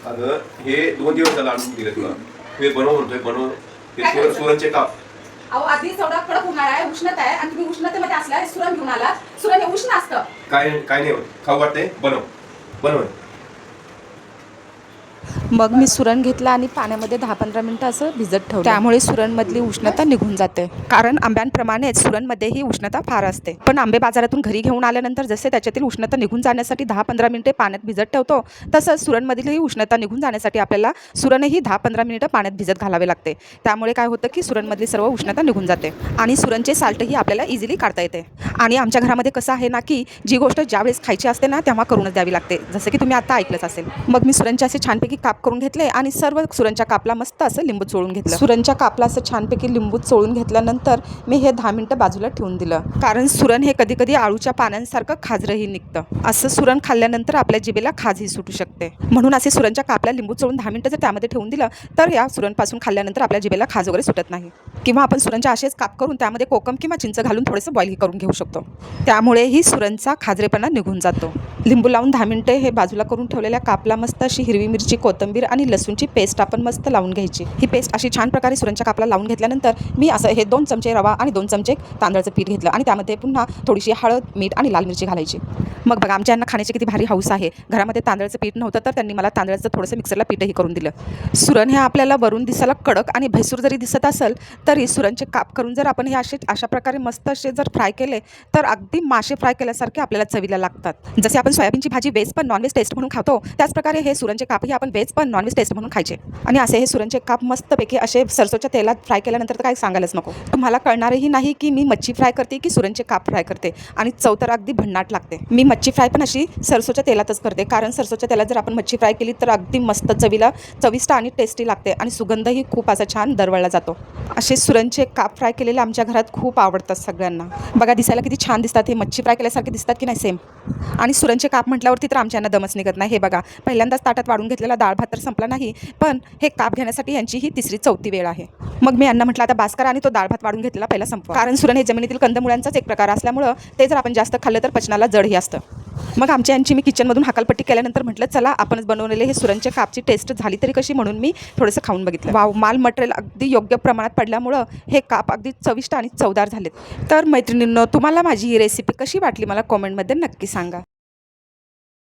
अगं हे 2 दिवस झाला आणून दिले तुला. हे बनव म्हणतोय बनव. हे सुरणचे काप. अहो आधी एवढा कडक उन्हाळा आहे, उष्णता आहे आणि तुम्ही उष्णतेमध्ये असला सुरण घेऊन आला. सुरण हे उष्ण असतं. काय नाही खाऊ वाटते बनव बनव. मग मी सुरण घेतला आणि पाण्यामध्ये 10-15 मिनिटं असं भिजत ठेवलं. त्यामुळे सुरणमधली उष्णता निघून जाते. कारण आंब्यांप्रमाणेच सुरणमध्ये ही उष्णता फार असते. पण आंबे बाजारातून घरी घेऊन आल्यानंतर जसे त्याच्यातील उष्णता निघून जाण्यासाठी 10-15 मिनिटे पाण्यात भिजत ठेवतो, तसंच सुरणमधील ही उष्णता निघून जाण्यासाठी आपल्याला सुरणही 10-15 मिनिटं पाण्यात भिजत घालावे लागते. त्यामुळे काय होतं की सुरणमधली सर्व उष्णता निघून जाते आणि सुरणचे साल्टही आपल्याला इझिली काढता येते. आणि आमच्या घरामध्ये कसं आहे ना की जी गोष्ट ज्यावेळेस खायची असते ना तेव्हा करूनच द्यावी लागते, जसं की तुम्ही आता ऐकलंच असेल. मग मी सुरणचे असे छानपैकी काप करून घेतले आणि सर्व सुरणच्या कापला मस्त असं लिंबू चोळून घेतलं. सुरणच्या कापला असं छानपैकी लिंबू चोळून घेतल्यानंतर मी हे 10 मिनिटं बाजूला ठेवून दिलं. कारण सुरण हे कधी कधी आळूच्या पानांसारखं खाजरही निघतं. असं सुरण खाल्ल्यानंतर आपल्या जिभेला खाजही सुटू शकते. म्हणून असे सुरणच्या कापला लिंबू चोळून 10 मिनिटं जर त्यामध्ये ठेवून दिलं तर या सुरणपासून खाल्ल्यानंतर आपल्या जिभेला खाज वगैरे सुटत नाही. किंवा आपण सुरणच्या असेच काप करून त्यामध्ये कोकम किंवा चिंच घालून थोडंसं बॉईल करून घेऊ शकतो. त्यामुळेही सुरणचा खाजरेपणा निघून जातो. लिंबू लावून 10 मिनिटे हे बाजूला करून ठेवलेल्या कापला मस्त अशी हिरवी मिरची, कोथिंबीर आणि लसूणची पेस्ट आपण मस्त लावून घ्यायची. ही पेस्ट अशी छान प्रकारे सुरणच्या कापला लावून घेतल्यानंतर मी असं हे 2 चमचे रवा आणि 2 चमचे तांदळाचं पीठ घेतलं आणि त्यामध्ये पुन्हा थोडीशी हळद, मीठ आणि लाल मिरची घालायची. मग बघा आमच्या यांना खाण्याची किती भारी हौस आहे. घरामध्ये तांदळाचं पीठ नव्हतं तर त्यांनी मला तांदळाचं थोडंसं मिक्सरला पीठही करून दिलं. सुरण हे आपल्याला वरून दिसायला कडक आणि भैसूर जरी दिसत असेल तरी सुरणचे काप करून जर आपण हे अशा प्रकारे मस्त असे जर फ्राय केले तर अगदी मासे फ्राय केल्यासारखे आपल्याला चवीला लागतात. जसे आपण सोयाबीनची भाजी व्हेज पण नॉनव्हेज टेस्ट म्हणून खातो त्याचप्रकारे हे सुरणचे कापही आपण व्हेज पण नॉनव्हेज टेस्ट म्हणून खायचे. आणि असे हे सुरणचे काप मस्तपैकी असे सरसोच्या तेलात फ्राय केल्यानंतर तर काही सांगायलाच नको. तुम्हाला कळणारही नाही की मी मच्छी फ्राय करते की सुरणचे काप फ्राय करते आणि चव तर अगदी भन्नाट लागते. मी मच्छी फ्राय पण अशी सरसोच्या तेलातच करते कारण सरसोच्या तेलात जर आपण मच्छी फ्राय केली तर अगदी मस्त चवीला चविष्ट आणि टेस्टी लागते आणि सुगंधही खूप असा छान दरवळला जातो. असे सुरणचे काप फ्राय केलेले आमच्या घरात खूप आवडतात सगळ्यांना. बघा दिसायला किती छान दिसतात. हे मच्छी फ्राय केल्यासारखे दिसतात की नाही सेम. आणि सुरणचे काप म्हटल्यावरती तर आमच्यांना दमच निघत नाही. हे बघा पहिल्यांदाच ताटात वाढून घेतलेला डाळ भात तर संपला नाही पण हे काप घेण्यासाठी यांची ही 3री-4थी वेळ आहे. मग मी यांना म्हटलं आता बास्कर आणि तो डाळ भात वाढून घेतलेला पहिला संपवा. कारण सुरण हे जमिनीतील कंदमुळांचाच एक प्रकार असल्यामुळं ते जर आपण जास्त खाल्लं तर पचनाला जडही असतं. मग आमच्या यांची मी किचनमधून हकालपट्टी केल्यानंतर म्हटलं चला आपणच बनवलेले हे सुरणचे कापची टेस्ट झाली तरी कशी म्हणून मी थोडंसं खाऊन बघितलं. वाव माल मटेरियल अगदी योग्य प्रमाणात पडल्यामुळं हे काप अगदी चविष्ट आणि चवदार झालेत. तर मैत्रिणींनो तुम्हाला माझी ही रेसिपी कशी वाटली मला कॉमेंटमध्ये नक्की सांगा.